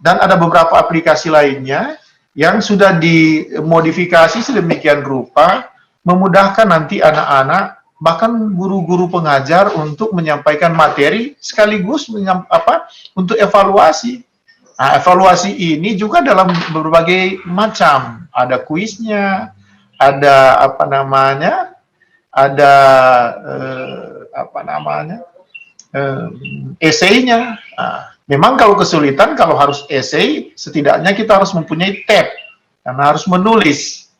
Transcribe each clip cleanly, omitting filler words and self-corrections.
dan ada beberapa aplikasi lainnya yang sudah dimodifikasi sedemikian rupa memudahkan nanti anak-anak bahkan guru-guru pengajar untuk menyampaikan materi sekaligus untuk evaluasi. Nah, evaluasi ini juga dalam berbagai macam, ada kuisnya, ada ada esainya. Nah, memang kalau kesulitan, kalau harus esai, setidaknya kita harus mempunyai tab, karena harus menulis.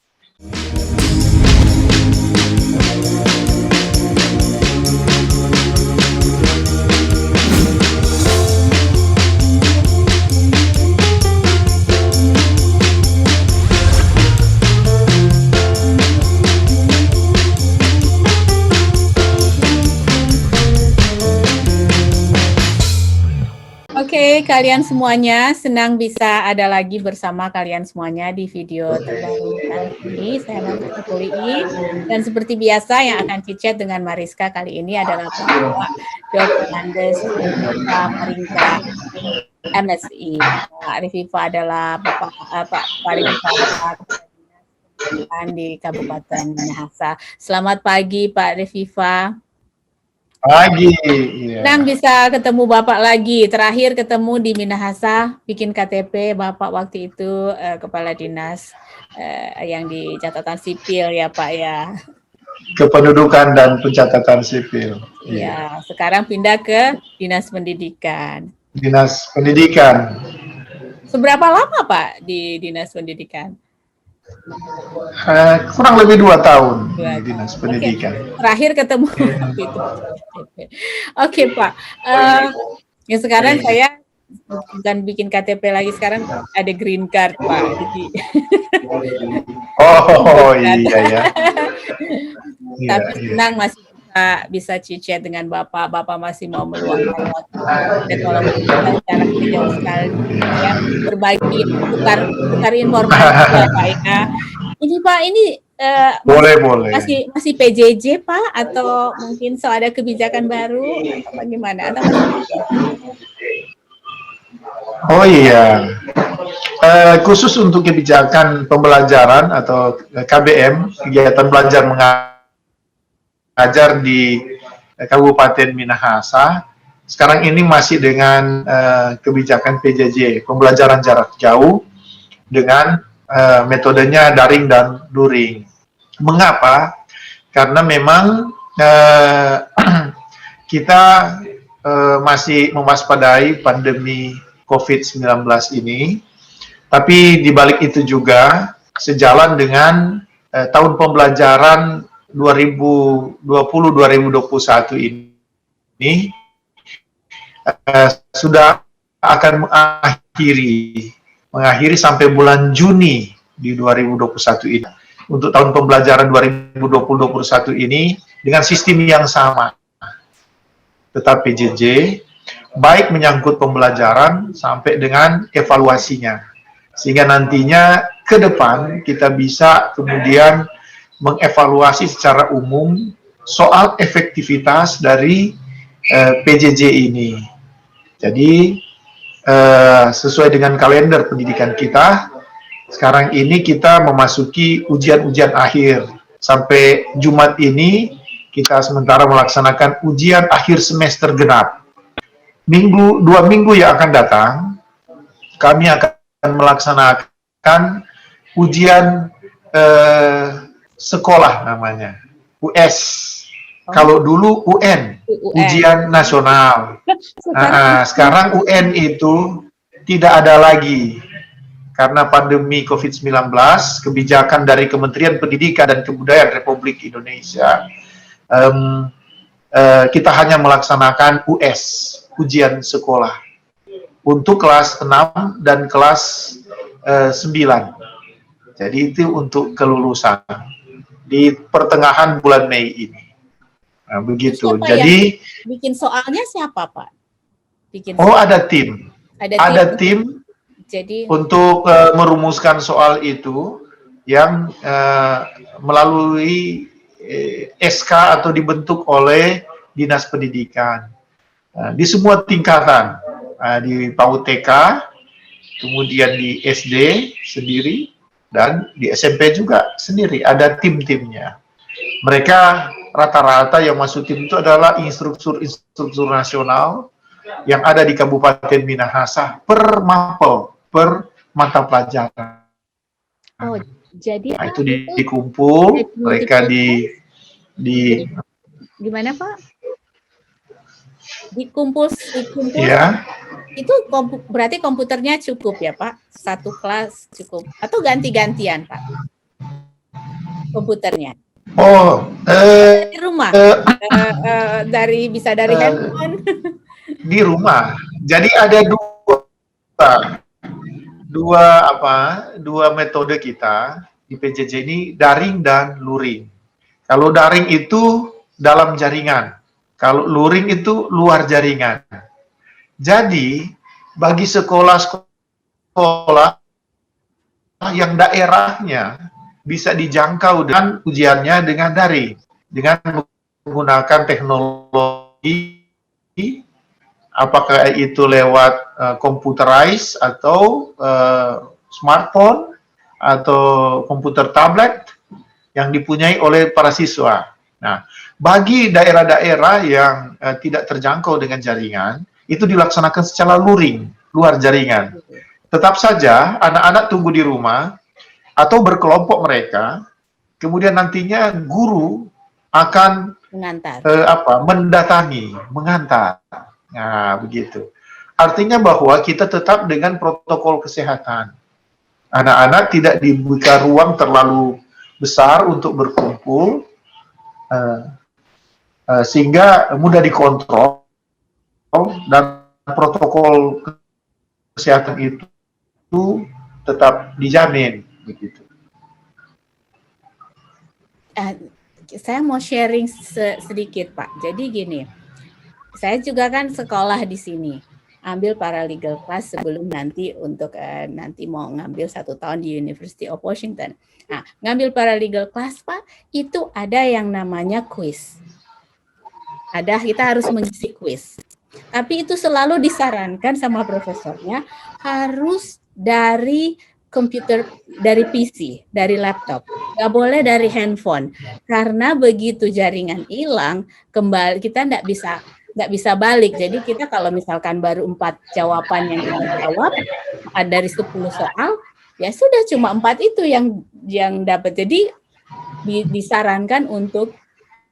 Oke, kalian semuanya, senang bisa ada lagi bersama kalian semuanya di video terbaru kali ini. Saya Mariska Pulii, dan seperti biasa yang akan chat dengan Mariska kali ini adalah Bapak Dr. Andes Maringka, MSI. Pak Reviva adalah Pak Reviva di Kabupaten Minahasa. Selamat pagi Pak Reviva. Pagi. Senang bisa ketemu Bapak lagi. Terakhir ketemu di Minahasa, bikin KTP Bapak waktu itu Kepala Dinas yang di catatan sipil ya Pak ya. Kependudukan dan pencatatan sipil. Ya, sekarang pindah ke Dinas Pendidikan. Dinas Pendidikan. Seberapa lama Pak di Dinas Pendidikan? Kurang lebih 2 tahun di Dinas Pendidikan. Terakhir ketemu itu. Oke Pak, yang sekarang saya bukan bikin KTP lagi, sekarang ada green card Pak. Jadi, iya ya. Tapi senang masih bisa chat dengan Bapak. Bapak masih mau meluangkan waktu. Dan kalau kita secara jauh sekali ya, berbagi, tukar informasi ya Pak ya. Ini Pak, ini boleh. Masih PJJ Pak, atau mungkin ada kebijakan baru atau bagaimana? Atau Oh iya, khusus untuk kebijakan pembelajaran atau KBM, kegiatan belajar mengajar di Kabupaten Minahasa, sekarang ini masih dengan kebijakan PJJ, pembelajaran jarak jauh dengan metodenya daring dan luring. Mengapa? Karena memang kita masih mewaspadai pandemi COVID-19 ini, tapi di balik itu juga sejalan dengan tahun pembelajaran 2020-2021 ini sudah akan mengakhiri sampai bulan Juni di 2021 ini. Untuk tahun pembelajaran 2020-2021 ini dengan sistem yang sama, tetap PJJ, baik menyangkut pembelajaran sampai dengan evaluasinya, sehingga nantinya ke depan kita bisa kemudian mengevaluasi secara umum soal efektivitas dari PJJ ini. Jadi sesuai dengan kalender pendidikan kita, sekarang ini kita memasuki ujian-ujian akhir. Sampai Jumat ini kita sementara melaksanakan ujian akhir semester genap. 2 minggu yang akan datang, kami akan melaksanakan ujian sekolah namanya, US. Kalau dulu UN, ujian nasional. Sekarang UN itu tidak ada lagi. Karena pandemi COVID-19, kebijakan dari Kementerian Pendidikan dan Kebudayaan Republik Indonesia, kita hanya melaksanakan US, ujian sekolah, untuk kelas 6 dan kelas 9. Jadi itu untuk kelulusan di pertengahan bulan Mei ini. Nah, begitu. Siapa jadi bikin soalnya siapa Pak? Ada tim. Ada tim. Jadi untuk merumuskan soal itu yang melalui SK atau dibentuk oleh Dinas Pendidikan di semua tingkatan, di PAUD TK, kemudian di SD sendiri, dan di SMP juga sendiri, ada tim-timnya. Mereka rata-rata yang masuk tim itu adalah instruktur nasional yang ada di Kabupaten Minahasa per mapel, per mata pelajaran. Oh, jadi Nah, Pak, itu dikumpul, jadi mereka di gimana Pak? Dikumpul ya, itu berarti komputernya cukup ya Pak? Satu kelas cukup atau ganti-gantian Pak? Komputernya oh, di rumah bisa dari handphone. di rumah. Jadi ada dua metode kita di PJJ ini, daring dan luring. Kalau daring itu dalam jaringan, kalau luring itu luar jaringan. Jadi bagi sekolah-sekolah yang daerahnya bisa dijangkau dengan ujiannya dengan daring, dengan menggunakan teknologi, apakah itu lewat computerized atau smartphone atau komputer tablet yang dipunyai oleh para siswa. Nah, bagi daerah-daerah yang tidak terjangkau dengan jaringan, itu dilaksanakan secara luring, luar jaringan. Tetap saja anak-anak tunggu di rumah atau berkelompok mereka, kemudian nantinya guru akan mendatangi, mengantar. Nah, begitu. Artinya bahwa kita tetap dengan protokol kesehatan. Anak-anak tidak dibuka ruang terlalu besar untuk berkumpul, sehingga mudah dikontrol, dan protokol kesehatan itu tetap dijamin. Begitu. Saya mau sharing sedikit Pak. Jadi gini, saya juga kan sekolah di sini, ambil paralegal class sebelum nanti nanti mau ngambil 1 tahun di University of Washington. Nah, ngambil paralegal class Pak, itu ada yang namanya quiz. Kita harus mengisi quiz. Tapi itu selalu disarankan sama profesornya harus dari komputer, dari PC, dari laptop, nggak boleh dari handphone, karena begitu jaringan hilang, kembali kita nggak bisa balik. Jadi kita kalau misalkan baru 4 jawaban yang kita jawab dari 10 soal, ya sudah cuma 4 itu yang dapat. Jadi disarankan untuk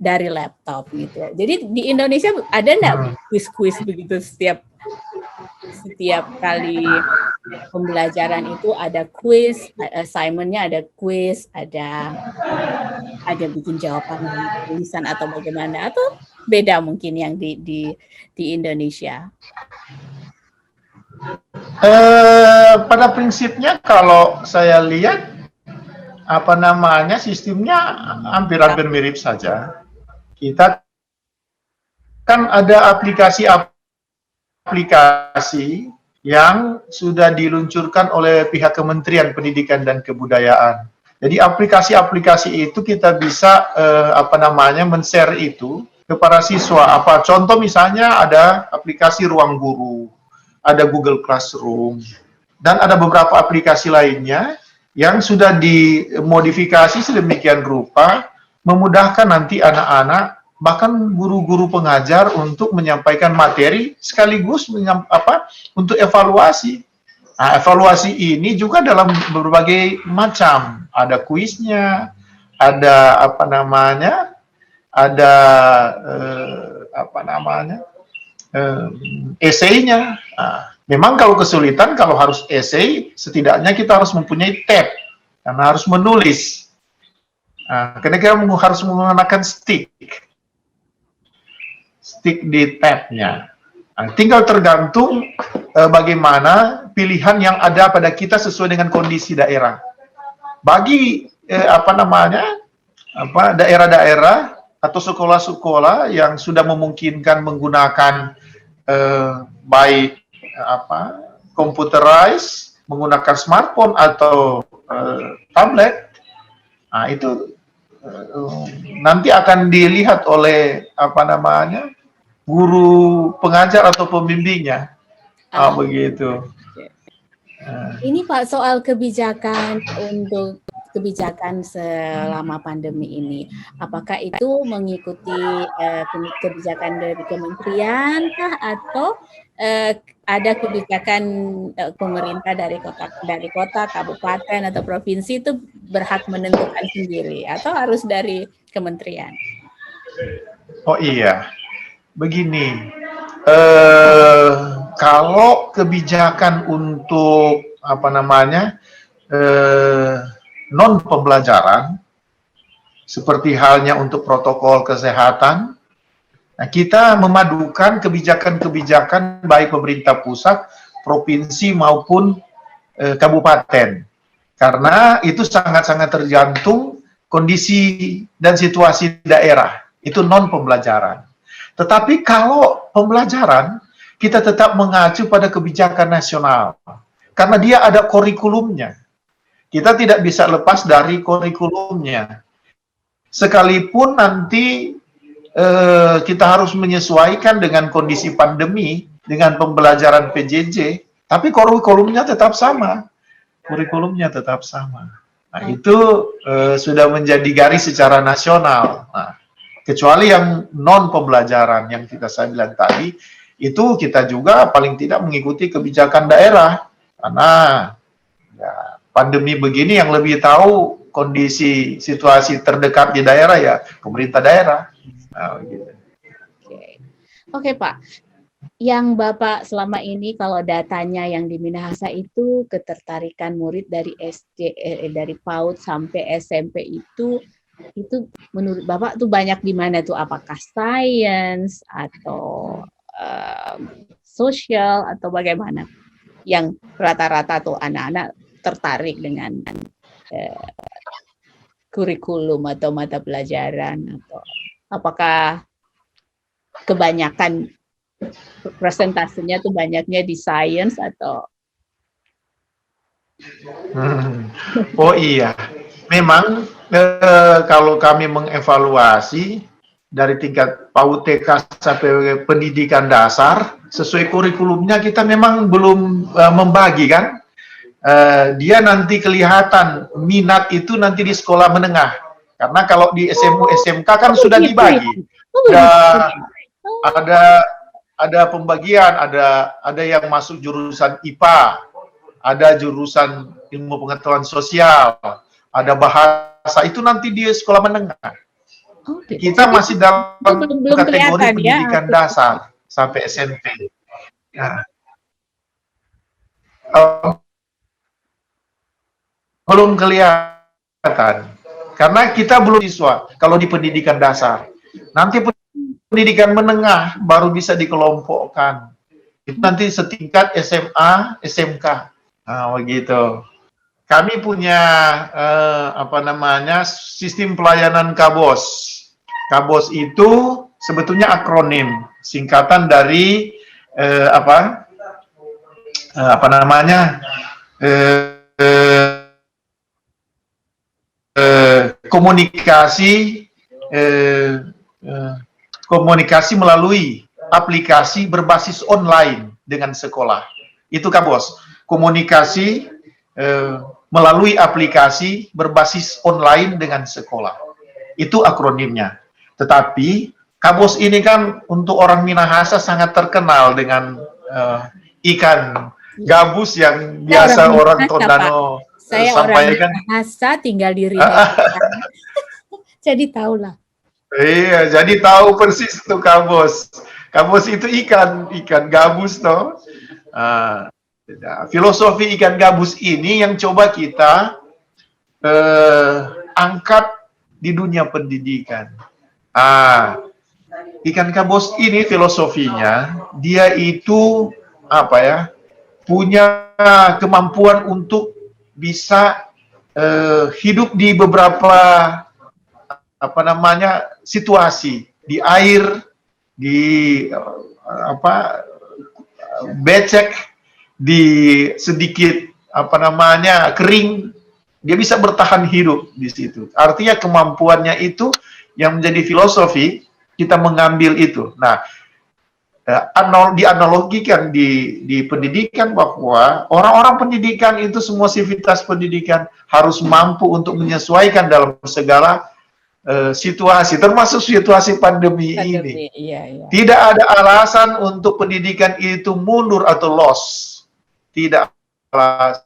dari laptop gitu. Jadi di Indonesia ada nggak quiz-quiz begitu setiap kali pembelajaran itu ada quiz, assignment-nya ada quiz, ada bikin jawaban tulisan atau bagaimana, atau beda mungkin yang di Indonesia? Pada prinsipnya kalau saya lihat sistemnya hampir mirip saja. Kita kan ada aplikasi yang sudah diluncurkan oleh pihak Kementerian Pendidikan dan Kebudayaan. Jadi aplikasi-aplikasi itu kita bisa men-share itu ke para siswa. Contoh misalnya ada aplikasi Ruang Guru, ada Google Classroom, dan ada beberapa aplikasi lainnya yang sudah dimodifikasi sedemikian rupa memudahkan nanti anak-anak, bahkan guru-guru pengajar untuk menyampaikan materi sekaligus untuk evaluasi. Nah, evaluasi ini juga dalam berbagai macam. Ada kuisnya, ada esainya. Nah, memang kalau kesulitan, kalau harus esai, setidaknya kita harus mempunyai tab, karena harus menulis. Karena kita harus menggunakan stick di tabnya. Tinggal tergantung bagaimana pilihan yang ada pada kita sesuai dengan kondisi daerah. Bagi daerah-daerah atau sekolah-sekolah yang sudah memungkinkan menggunakan baik computerized, menggunakan smartphone atau tablet, itu nanti akan dilihat oleh guru pengajar atau pembimbingnya. Begitu. Ini Pak, soal kebijakan untuk kebijakan selama pandemi ini, apakah itu mengikuti kebijakan dari kementerian kah atau ada kebijakan pemerintah dari kota, kabupaten atau provinsi itu berhak menentukan sendiri atau harus dari kementerian? Oh iya, begini. Kalau kebijakan untuk non pembelajaran, seperti halnya untuk protokol kesehatan, nah kita memadukan kebijakan-kebijakan baik pemerintah pusat, provinsi maupun kabupaten, karena itu sangat-sangat tergantung kondisi dan situasi daerah. Itu non pembelajaran. Tetapi kalau pembelajaran, kita tetap mengacu pada kebijakan nasional. Karena dia ada kurikulumnya. Kita tidak bisa lepas dari kurikulumnya. Sekalipun nanti kita harus menyesuaikan dengan kondisi pandemi, dengan pembelajaran PJJ, tapi kurikulumnya tetap sama. Kurikulumnya tetap sama. Nah, itu sudah menjadi garis secara nasional. Nah, kecuali yang non pembelajaran yang saya bilang tadi, itu kita juga paling tidak mengikuti kebijakan daerah, karena ya, pandemi begini yang lebih tahu kondisi situasi terdekat di daerah ya pemerintah daerah. Nah, gitu. Oke Pak, yang Bapak selama ini kalau datanya yang di Minahasa itu ketertarikan murid dari SD, dari PAUD sampai SMP itu menurut Bapak tuh banyak di mana tuh? Apakah sains atau sosial atau bagaimana? Yang rata-rata tuh anak-anak tertarik dengan kurikulum atau mata pelajaran, atau apakah kebanyakan presentasinya tuh banyaknya di sains atau? Oh iya, memang kalau kami mengevaluasi dari tingkat PAUD TK sampai pendidikan dasar, sesuai kurikulumnya kita memang belum membagi kan. Dia nanti kelihatan minat itu nanti di sekolah menengah. Karena kalau di SMU SMK kan sudah dibagi. Ada pembagian, ada yang masuk jurusan IPA, ada jurusan ilmu pengetahuan sosial, ada bahasa, itu nanti di sekolah menengah. Kita masih dalam kategori pendidikan dasar sampai SMP. Nah, belum kelihatan karena kita belum siswa kalau di pendidikan dasar. Nanti pendidikan menengah baru bisa dikelompokkan. Itu nanti setingkat SMA, SMK. Nah, begitu. Kami punya sistem pelayanan KABOS. KABOS itu sebetulnya akronim, singkatan dari komunikasi melalui aplikasi berbasis online dengan sekolah. Itu KABOS. Komunikasi melalui aplikasi berbasis online dengan sekolah. Itu akronimnya. Tetapi KABOS ini kan untuk orang Minahasa sangat terkenal dengan ikan gabus yang biasa orang Tondano saya sampaikan. Orang Minahasa tinggal di Rimba. Jadi tahulah. Iya, jadi tahu persis itu KABOS. KABOS itu ikan gabus toh. Filosofi ikan gabus ini yang coba kita angkat di dunia pendidikan. Ikan gabus ini filosofinya dia itu punya kemampuan untuk bisa hidup di beberapa situasi, di air, di becek, di sedikit kering, dia bisa bertahan hidup di situ. Artinya kemampuannya itu yang menjadi filosofi, kita mengambil itu. Nah, dianalogikan di pendidikan bahwa orang-orang pendidikan itu semua sivitas pendidikan harus mampu untuk menyesuaikan dalam segala situasi, termasuk situasi pandemi ini. Iya, iya. Tidak ada alasan untuk pendidikan itu mundur atau loss. Tidak alasan.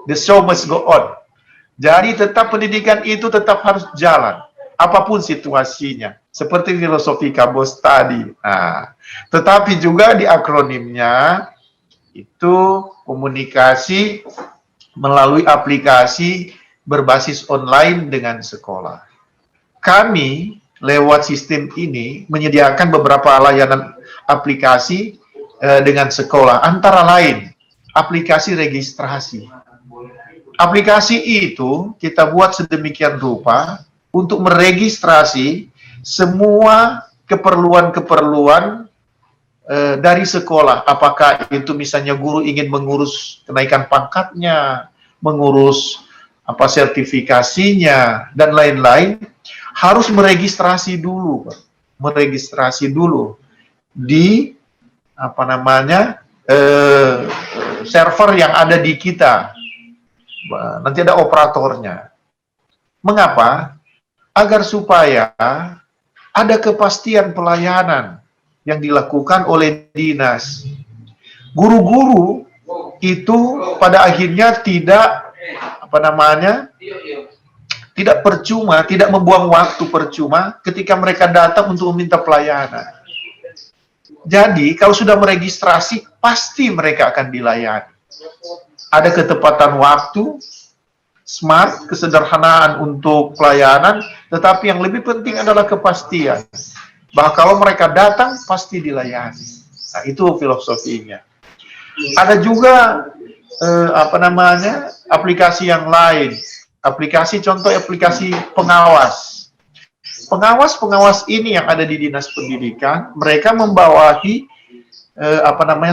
The show must go on. Jadi tetap pendidikan itu tetap harus jalan, apapun situasinya. Seperti filosofi Kabos tadi. Nah, tetapi juga di akronimnya itu komunikasi melalui aplikasi berbasis online dengan sekolah. Kami lewat sistem ini menyediakan beberapa layanan aplikasi dengan sekolah, antara lain aplikasi registrasi. Aplikasi itu kita buat sedemikian rupa untuk meregistrasi semua keperluan-keperluan dari sekolah. Apakah itu misalnya guru ingin mengurus kenaikan pangkatnya, mengurus sertifikasinya, dan lain-lain, harus meregistrasi dulu, di server yang ada di kita. Nanti ada operatornya. Mengapa? Agar supaya ada kepastian pelayanan yang dilakukan oleh dinas. Guru-guru itu pada akhirnya tidak tidak percuma, tidak membuang waktu percuma ketika mereka datang untuk meminta pelayanan. Jadi kalau sudah meregistrasi, pasti mereka akan dilayani. Ada ketepatan waktu, smart, kesederhanaan untuk pelayanan, tetapi yang lebih penting adalah kepastian. Bahwa kalau mereka datang, pasti dilayani. Nah, itu filosofinya. Ada juga aplikasi yang lain. Contoh aplikasi pengawas. Pengawas ini yang ada di Dinas Pendidikan, mereka membawahi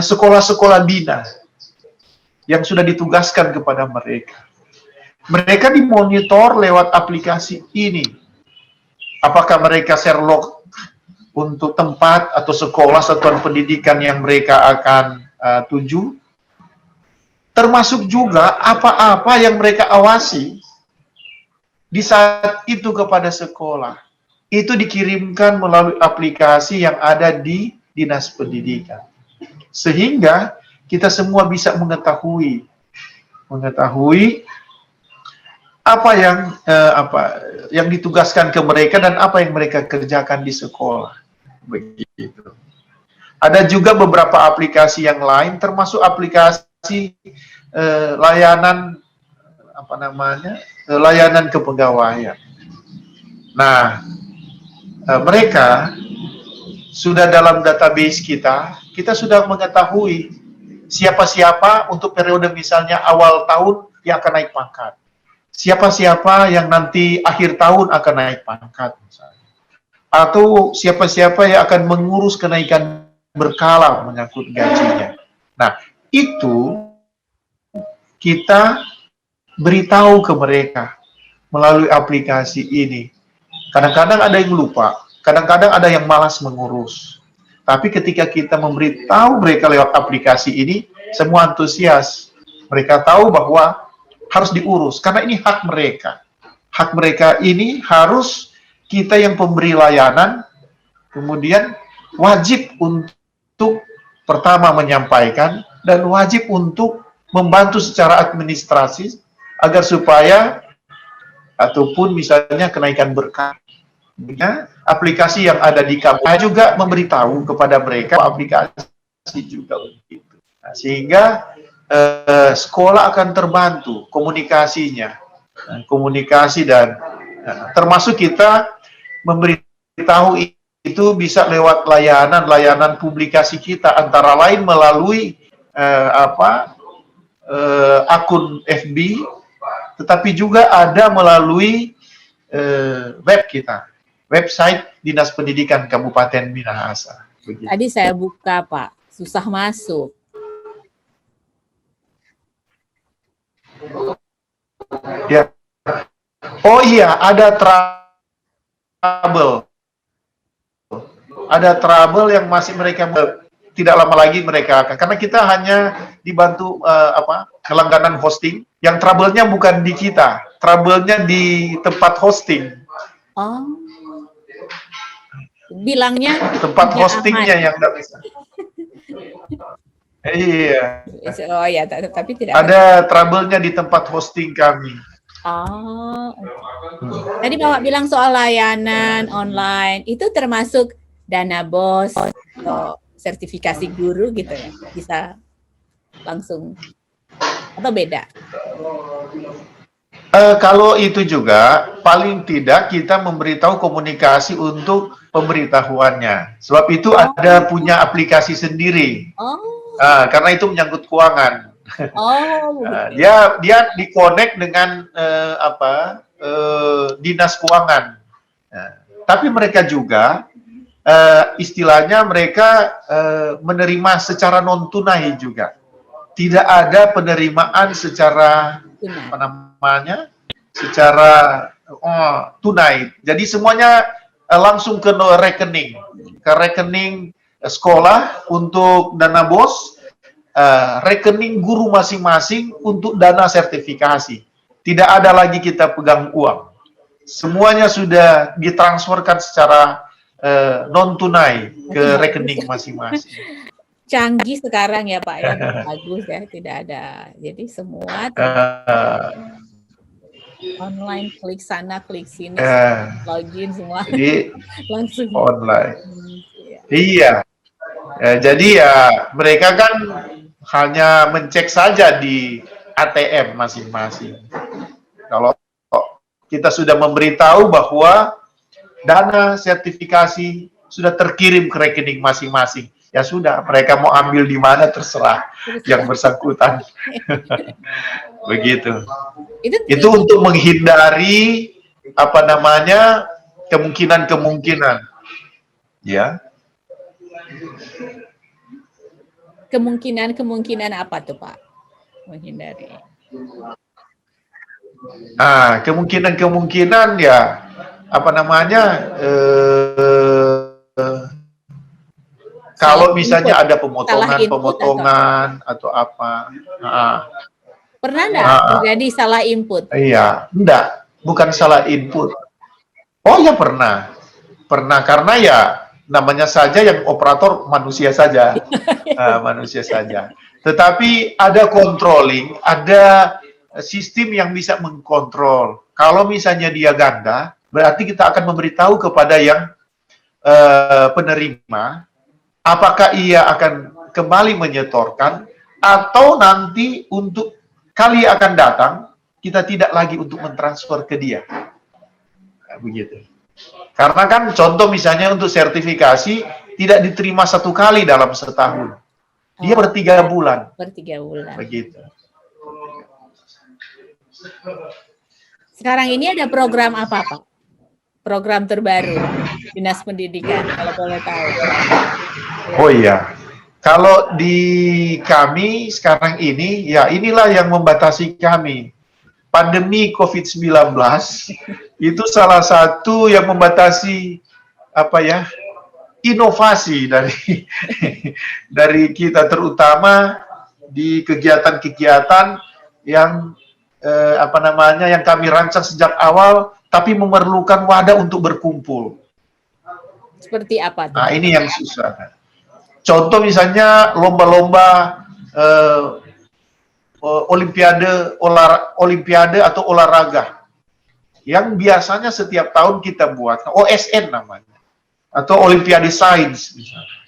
sekolah-sekolah bina yang sudah ditugaskan kepada mereka. Mereka dimonitor lewat aplikasi ini. Apakah mereka Sherlock untuk tempat atau sekolah satuan pendidikan yang mereka akan tuju? Termasuk juga apa-apa yang mereka awasi di saat itu kepada sekolah. Itu dikirimkan melalui aplikasi yang ada di Dinas Pendidikan. Sehingga kita semua bisa mengetahui apa yang ditugaskan ke mereka dan apa yang mereka kerjakan di sekolah. Begitu. Ada juga beberapa aplikasi yang lain, termasuk aplikasi layanan layanan kepegawaian. Nah, mereka sudah dalam database kita sudah mengetahui siapa-siapa untuk periode misalnya awal tahun yang akan naik pangkat. Siapa-siapa yang nanti akhir tahun akan naik pangkat misalnya. Atau siapa-siapa yang akan mengurus kenaikan berkala menyangkut gajinya. Nah, itu kita beritahu ke mereka melalui aplikasi ini. Kadang-kadang ada yang lupa, kadang-kadang ada yang malas mengurus. Tapi ketika kita memberitahu mereka lewat aplikasi ini, semua antusias. Mereka tahu bahwa harus diurus, karena ini hak mereka. Hak mereka ini harus kita yang pemberi layanan, kemudian wajib untuk pertama menyampaikan, dan wajib untuk membantu secara administrasi, agar supaya, ataupun misalnya kenaikan berkah. Aplikasi yang ada di KPI juga memberitahu kepada mereka aplikasi juga begitu. Nah, sehingga sekolah akan terbantu komunikasinya, komunikasi dan termasuk kita memberitahu itu bisa lewat layanan publikasi kita, antara lain melalui akun FB, tetapi juga ada melalui web kita. Website Dinas Pendidikan Kabupaten Minahasa. Begitu. Tadi saya buka, Pak. Susah masuk. Ya. Oh iya, ada trouble. ada trouble yang masih mereka tidak lama lagi mereka akan, karena kita hanya dibantu langganan hosting, yang trouble-nya bukan di kita, trouble-nya di tempat hosting. Oh, bilangnya tempat tidak hostingnya aman. yang tidak bisa. Iya. Oh ya, tapi tidak Ada trouble-nya di tempat hosting kami. Oh, okay. Tadi Bapak bilang soal layanan online, itu termasuk dana BOS atau sertifikasi guru gitu ya? Bisa langsung atau beda? Kalau itu juga, paling tidak kita memberitahu komunikasi untuk pemberitahuannya. Sebab itu ada punya aplikasi sendiri. Karena itu menyangkut keuangan. Dia dikonek dengan dinas keuangan. Tapi mereka juga istilahnya mereka menerima secara non tunai juga. Tidak ada penerimaan secara apa namanya? Secara tunai. Jadi semuanya langsung ke rekening sekolah untuk dana BOS, rekening guru masing-masing untuk dana sertifikasi. Tidak ada lagi kita pegang uang. Semuanya sudah ditransferkan secara non tunai ke rekening masing-masing. Canggih sekarang ya Pak ya, bagus ya, tidak ada. Jadi semua online, klik sana, klik sini, login semua. Jadi langsung online. Iya. Jadi ya mereka kan hanya mencek saja di ATM masing-masing. Kalau kita sudah memberitahu bahwa dana sertifikasi sudah terkirim ke rekening masing-masing, ya sudah, mereka mau ambil di mana terserah yang bersangkutan. Begitu. Itu untuk menghindari apa namanya kemungkinan-kemungkinan, ya. Kemungkinan apa tuh Pak? Menghindari. Kemungkinan ya apa namanya kalau misalnya ada pemotongan atau apa. Pernah nggak terjadi salah input? Iya, enggak, bukan salah input. Oh ya pernah karena ya namanya saja yang operator manusia saja, manusia saja. Tetapi ada controlling, ada sistem yang bisa mengkontrol. Kalau misalnya dia ganda, berarti kita akan memberitahu kepada yang penerima, apakah ia akan kembali menyetorkan, atau nanti untuk kali akan datang, kita tidak lagi untuk mentransfer ke dia. Begitu. Karena kan contoh misalnya untuk sertifikasi, tidak diterima 1 kali dalam setahun. Dia per 3 bulan. Per 3 bulan. Begitu. Sekarang ini ada program apa Pak? Program terbaru Dinas Pendidikan, kalau boleh tahu. Oh iya, kalau di kami sekarang ini, ya inilah yang membatasi kami. Pandemi COVID-19 itu salah satu yang membatasi inovasi dari kita, terutama di kegiatan-kegiatan yang yang kami rancang sejak awal, tapi memerlukan wadah untuk berkumpul. Seperti apa? Nah, ini yang susah. Contoh misalnya lomba-lomba olimpiade atau olahraga yang biasanya setiap tahun kita buat, OSN namanya, atau Olimpiade Sains misalnya.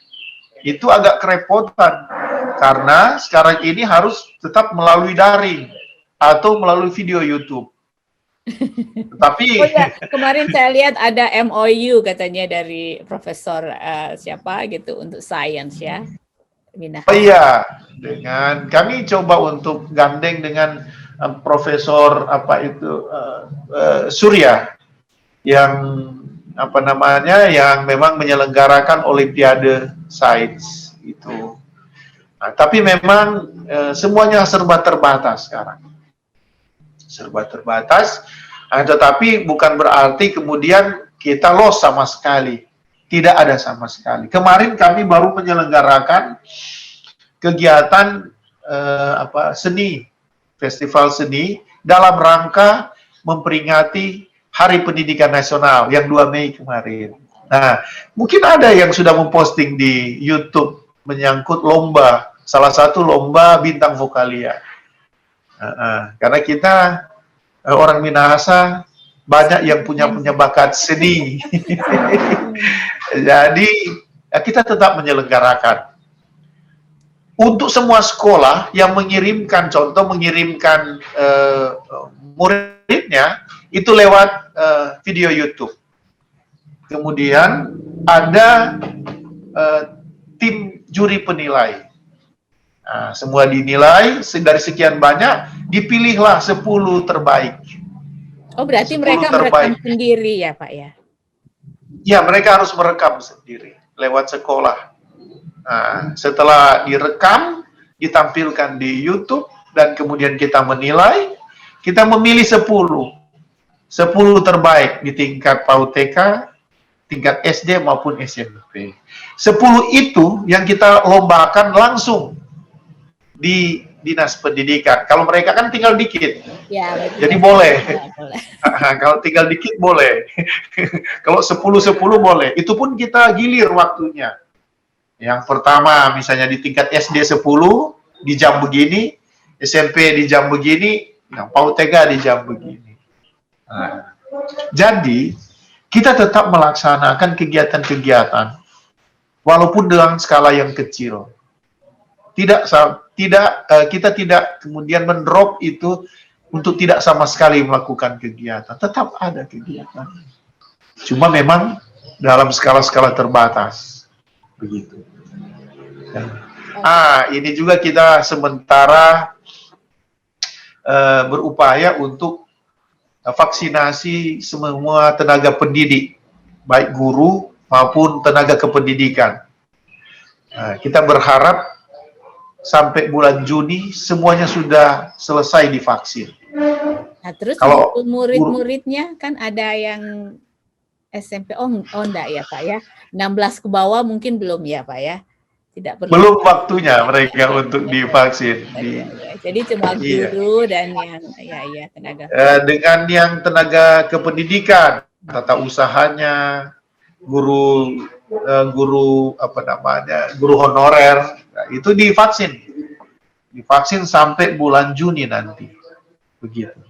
Itu agak kerepotan karena sekarang ini harus tetap melalui daring atau melalui video YouTube. Tapi kemarin saya lihat ada MOU katanya dari Profesor siapa gitu untuk sains ya. Oh iya, dengan kami coba untuk gandeng dengan Profesor Surya yang yang memang menyelenggarakan Olimpiade Sains itu. Nah, tapi memang semuanya serba terbatas sekarang. Serba terbatas, tetapi bukan berarti kemudian kita loss sama sekali. tidak ada sama sekali. Kemarin kami baru menyelenggarakan kegiatan seni, festival seni dalam rangka memperingati Hari Pendidikan Nasional yang 2 Mei kemarin. Nah, mungkin ada yang sudah memposting di YouTube menyangkut lomba, salah satu lomba bintang vokalia. Karena kita orang Minahasa banyak yang punya bakat seni. Jadi kita tetap menyelenggarakan. Untuk semua sekolah yang mengirimkan, contoh mengirimkan muridnya, itu lewat video YouTube. Kemudian ada tim juri penilai. Nah, semua dinilai, dari sekian banyak, dipilihlah 10 terbaik. Oh, berarti mereka merekam sendiri ya, Pak ya? Ya, mereka harus merekam sendiri lewat sekolah. Nah, setelah direkam, ditampilkan di YouTube, dan kemudian kita menilai, kita memilih 10 terbaik di tingkat PAUD TK, tingkat SD maupun SMP. 10 itu yang kita lombakan langsung di Dinas Pendidikan. Kalau mereka kan tinggal dikit, ya, jadi boleh. Kalau tinggal dikit boleh. Kalau 10 boleh. Itu pun kita gilir waktunya. Yang pertama misalnya di tingkat SD 10 di jam begini, SMP di jam begini, yang PAUD TK di jam begini. Nah, jadi kita tetap melaksanakan kegiatan-kegiatan walaupun dengan skala yang kecil. Kita tidak kemudian mendrop itu untuk tidak sama sekali melakukan kegiatan. Tetap ada kegiatan. Cuma memang dalam skala-skala terbatas. Begitu. Ini juga kita sementara berupaya untuk vaksinasi semua tenaga pendidik, baik guru maupun tenaga kependidikan. Kita berharap sampai bulan Juni semuanya sudah selesai divaksin. Nah, terus kalau murid-muridnya kan ada yang SMP, enggak ya Pak ya, 16 ke bawah mungkin belum ya Pak ya, tidak perlu. Belum waktunya mereka untuk divaksin. Jadi cuma guru dan yang tenaga. Dengan yang tenaga kependidikan, tata usahanya, guru honorer, itu divaksin sampai bulan Juni nanti, begitu.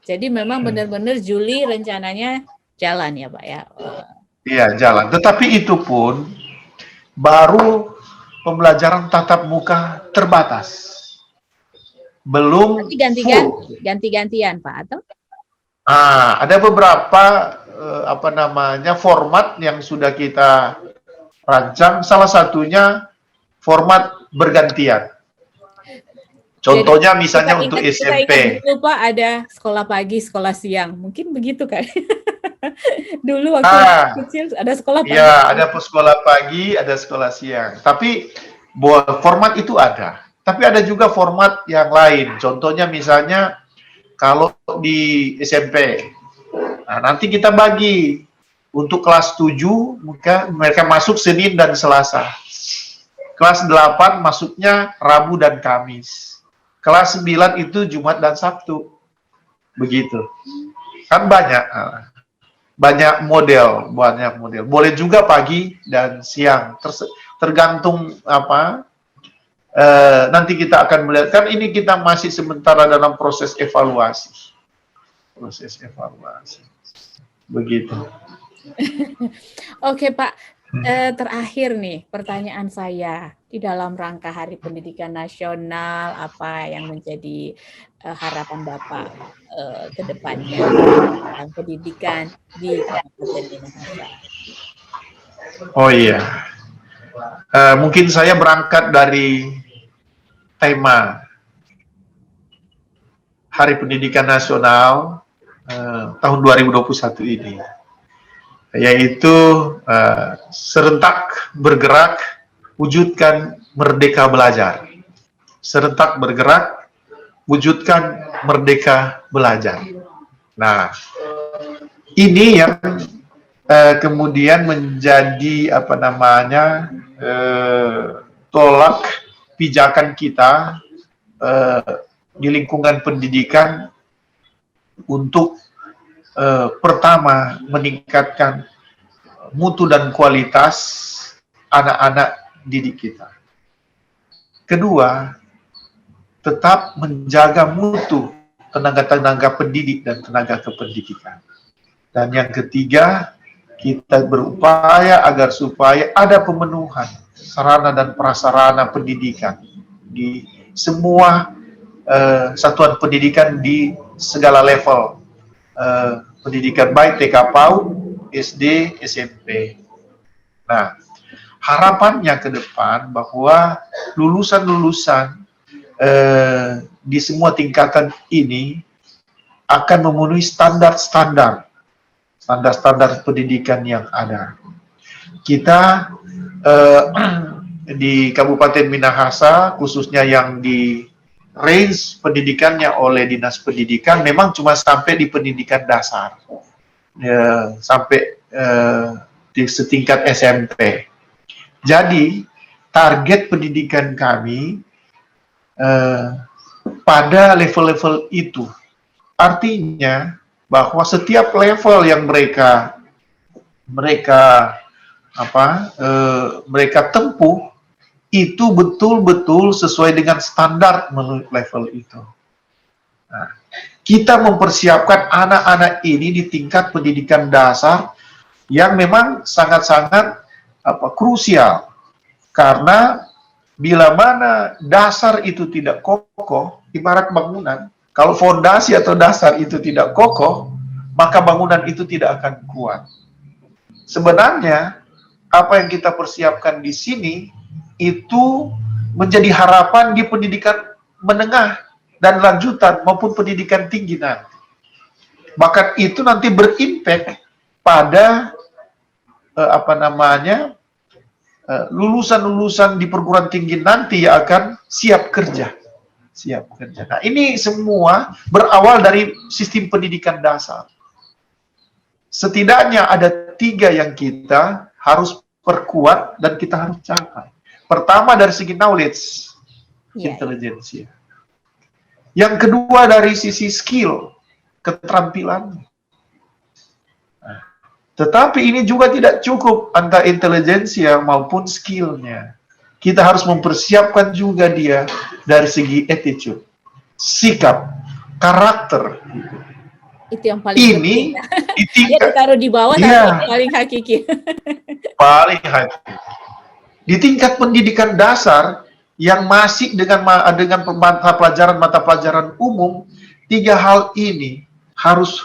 Jadi memang benar-benar Juli rencananya jalan ya Pak ya? Iya, jalan. Tetapi itu pun baru pembelajaran tatap muka terbatas. Belum ganti-gantian Pak atau? Ada beberapa format yang sudah kita rancang. Salah satunya format bergantian. Contohnya jadi, misalnya untuk SMP. Dulu Pak ada sekolah pagi, sekolah siang. Mungkin begitu kan? Dulu waktu kecil ada sekolah pagi. Iya, ada sekolah pagi, ada sekolah siang. Tapi format itu ada. Tapi ada juga format yang lain. Contohnya misalnya kalau di SMP, nanti kita bagi untuk kelas 7, mereka masuk Senin dan Selasa. Kelas 8 masuknya Rabu dan Kamis. Kelas 9 itu Jumat dan Sabtu. Begitu. Kan banyak model. Boleh juga pagi dan siang. Tergantung nanti kita akan melihat. Kan ini kita masih sementara dalam proses evaluasi. Begitu. Oke Pak, terakhir nih pertanyaan saya, di dalam rangka Hari Pendidikan Nasional, apa yang menjadi harapan Bapak ke depannya tentang pendidikan di Kabupaten Minahasa? Oh iya, mungkin saya berangkat dari tema Hari Pendidikan Nasional tahun 2021 ini, yaitu serentak bergerak, wujudkan merdeka belajar. Serentak bergerak, wujudkan merdeka belajar. Nah, ini yang kemudian menjadi apa namanya tolak pijakan kita di lingkungan pendidikan untuk pertama meningkatkan mutu dan kualitas anak-anak didik kita. Kedua, tetap menjaga mutu tenaga-tenaga pendidik dan tenaga kependidikan. Dan yang ketiga, kita berupaya agar supaya ada pemenuhan sarana dan prasarana pendidikan di semua satuan pendidikan di segala level pendidikan, baik TK PAUD, SD, SMP. Nah, harapannya ke depan bahwa lulusan-lulusan di semua tingkatan ini akan memenuhi standar-standar pendidikan yang ada. Kita di Kabupaten Minahasa, khususnya yang di range pendidikannya oleh Dinas Pendidikan, memang cuma sampai di pendidikan dasar, sampai di setingkat SMP. Jadi, target pendidikan kami pada level-level itu, artinya bahwa setiap level yang mereka tempuh itu betul-betul sesuai dengan standar menurut level itu. Nah, kita mempersiapkan anak-anak ini di tingkat pendidikan dasar yang memang sangat-sangat krusial, karena bila mana dasar itu tidak kokoh, ibarat bangunan, kalau fondasi atau dasar itu tidak kokoh, maka bangunan itu tidak akan kuat. Sebenarnya, apa yang kita persiapkan di sini, itu menjadi harapan di pendidikan menengah dan lanjutan maupun pendidikan tinggi nanti. Bahkan itu nanti berimpak pada lulusan-lulusan di perguruan tinggi nanti yang akan siap kerja. Nah, ini semua berawal dari sistem pendidikan dasar. Setidaknya ada 3 yang kita harus perkuat dan kita harus capai. Pertama dari segi knowledge, intelijensia. Yang kedua dari sisi skill, keterampilan. Tetapi ini juga tidak cukup antara intelijensia maupun skillnya. Kita harus mempersiapkan juga dia dari segi attitude, sikap, karakter. Itu yang paling ini penting. Dia ditaruh di bawah, tapi paling hakiki. Paling hakiki. Di tingkat pendidikan dasar yang masih dengan mata pelajaran umum, 3 hal ini harus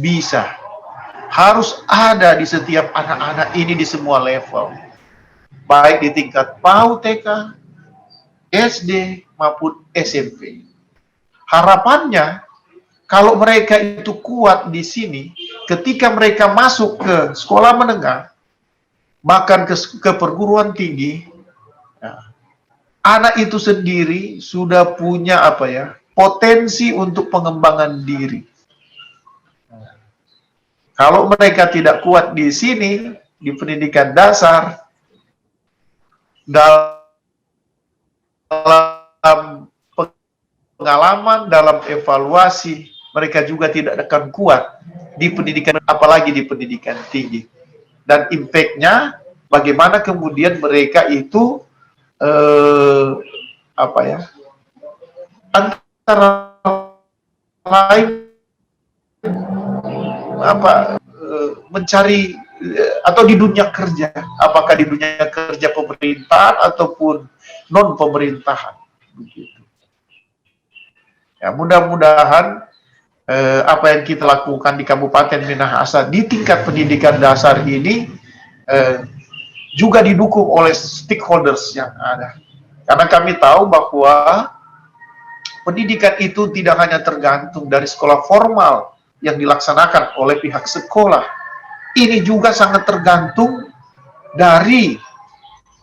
bisa. Harus ada di setiap anak-anak ini di semua level. Baik di tingkat PAUD, TK, SD, maupun SMP. Harapannya, kalau mereka itu kuat di sini, ketika mereka masuk ke sekolah menengah, bahkan ke perguruan tinggi, anak itu sendiri sudah punya potensi untuk pengembangan diri. Kalau mereka tidak kuat di sini, di pendidikan dasar, dalam pengalaman, dalam evaluasi, mereka juga tidak akan kuat di pendidikan, apalagi di pendidikan tinggi. Dan impact-nya, bagaimana kemudian mereka itu, antara lain, mencari atau di dunia kerja, apakah di dunia kerja pemerintahan ataupun non pemerintahan, begitu. Ya, mudah-mudahan apa yang kita lakukan di Kabupaten Minahasa di tingkat pendidikan dasar ini juga didukung oleh stakeholders yang ada. Karena kami tahu bahwa pendidikan itu tidak hanya tergantung dari sekolah formal yang dilaksanakan oleh pihak sekolah. Ini juga sangat tergantung dari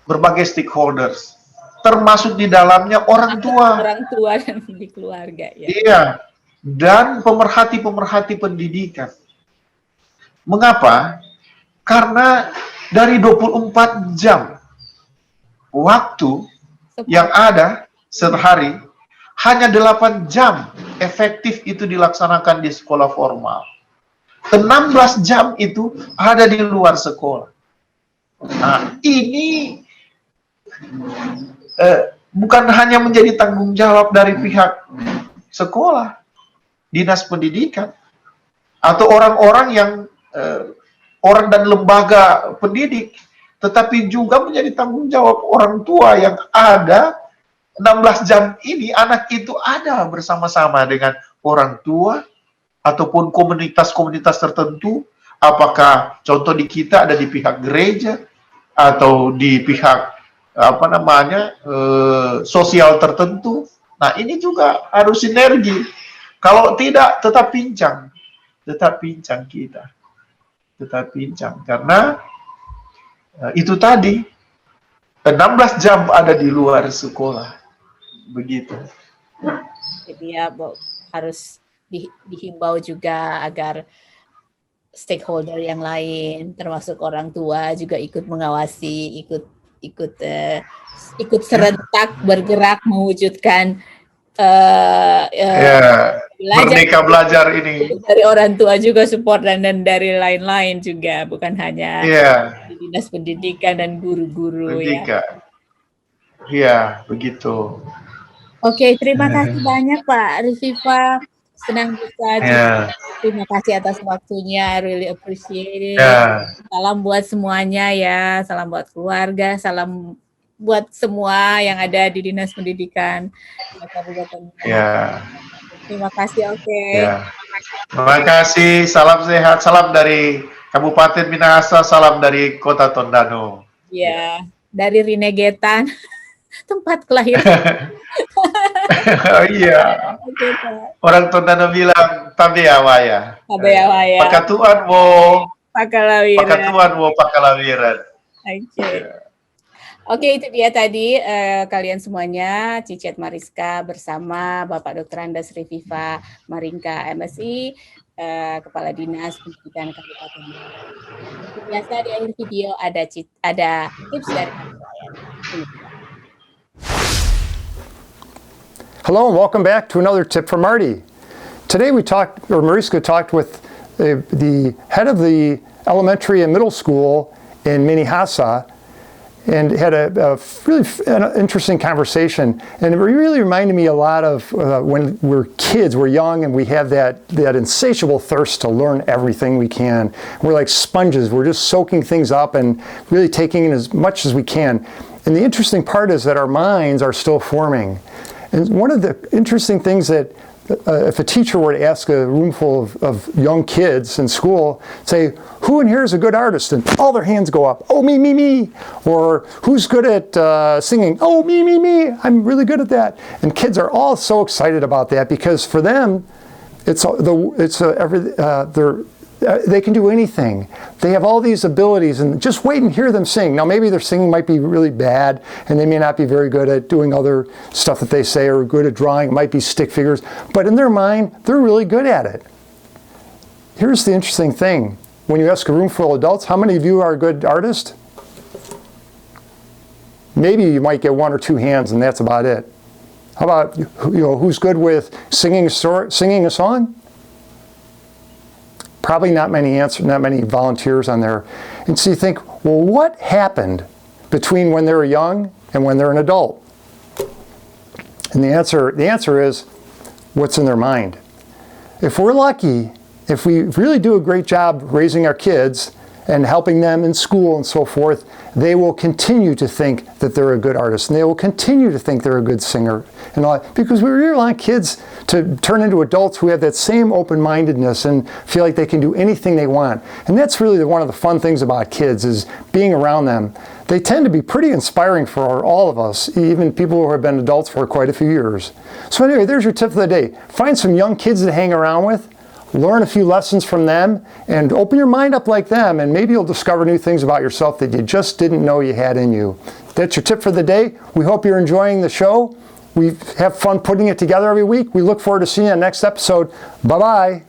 berbagai stakeholders, termasuk di dalamnya orang tua. Orang tua dan di keluarga, ya. Iya, dan pemerhati-pemerhati pendidikan. Mengapa? Karena dari 24 jam waktu yang ada sehari, hanya 8 jam efektif itu dilaksanakan di sekolah formal. 16 jam itu ada di luar sekolah. Nah, ini bukan hanya menjadi tanggung jawab dari pihak sekolah, dinas pendidikan, atau orang-orang yang orang dan lembaga pendidik, tetapi juga menjadi tanggung jawab orang tua yang ada 16 jam ini, anak itu ada bersama-sama dengan orang tua ataupun komunitas-komunitas tertentu, apakah contoh di kita ada di pihak gereja atau di pihak sosial tertentu. Nah, ini juga harus sinergi. Kalau tidak, tetap pincang kita. Tetap pincang, karena itu tadi 16 jam ada di luar sekolah, begitu. Jadi ya harus dihimbau juga agar stakeholder yang lain, termasuk orang tua juga ikut mengawasi, ikut serentak bergerak mewujudkan Merdeka Belajar ini. Dari orang tua juga support dan dari lain-lain juga, bukan hanya dinas pendidikan dan guru-guru ya. Iya, begitu. Oke, terima kasih banyak Pak Riviva. Senang bisa terima kasih atas waktunya, I really appreciate it. Salam buat semuanya ya, salam buat keluarga, salam buat semua yang ada di Dinas Pendidikan Kabupaten. Terima kasih, Terima kasih, salam sehat, salam dari Kabupaten Minahasa, salam dari Kota Tondano. Ya, dari Rinegetan, tempat kelahiran. Iya. Orang Tondano bilang tabeawaya. Tabeawaya. Pakatuan wo pakalawiran. Oke, itu dia tadi kalian semuanya, Cicet Mariska bersama Bapak Dr. Andes Riviva Maringka MSI, Kepala Dinas Pendidikan Kabupaten. Biasa di akhir video ada tips dari saya. Hello and welcome back to another tip from Marty. Today Mariska talked with the head of the elementary and middle school in Minahasa, and had a really interesting conversation. And it really reminded me a lot of when we're kids, we're young, and we have that insatiable thirst to learn everything we can. We're like sponges. We're just soaking things up and really taking in as much as we can. And the interesting part is that our minds are still forming. And one of the interesting things that if a teacher were to ask a room full of young kids in school, say, who in here is a good artist? And all their hands go up. Oh, me, me, me. Or who's good at singing? Oh, me, me, me. I'm really good at that. And kids are all so excited about that because for them, they can do anything. They have all these abilities, and just wait and hear them sing. Now, maybe their singing might be really bad, and they may not be very good at doing other stuff that they say, or good at drawing. It might be stick figures, but in their mind, they're really good at it. Here's the interesting thing. When you ask a room full of adults, how many of you are a good artist? Maybe you might get one or two hands, and that's about it. How about, who's good with singing a song? Probably not many volunteers on there. And so you think, well, what happened between when they were young and when they're an adult? And the answer is what's in their mind. If we're lucky, if we really do a great job raising our kids and helping them in school and so forth, they will continue to think that they're a good artist, and they will continue to think they're a good singer, and all that, because we really want kids to turn into adults who have that same open-mindedness and feel like they can do anything they want. And that's really one of the fun things about kids, is being around them. They tend to be pretty inspiring for all of us, even people who have been adults for quite a few years. So anyway, there's your tip of the day. Find some young kids to hang around with, learn a few lessons from them, and open your mind up like them, and maybe you'll discover new things about yourself that you just didn't know you had in you. That's your tip for the day. We hope you're enjoying the show. We have fun putting it together every week. We look forward to seeing you in the next episode. Bye-bye.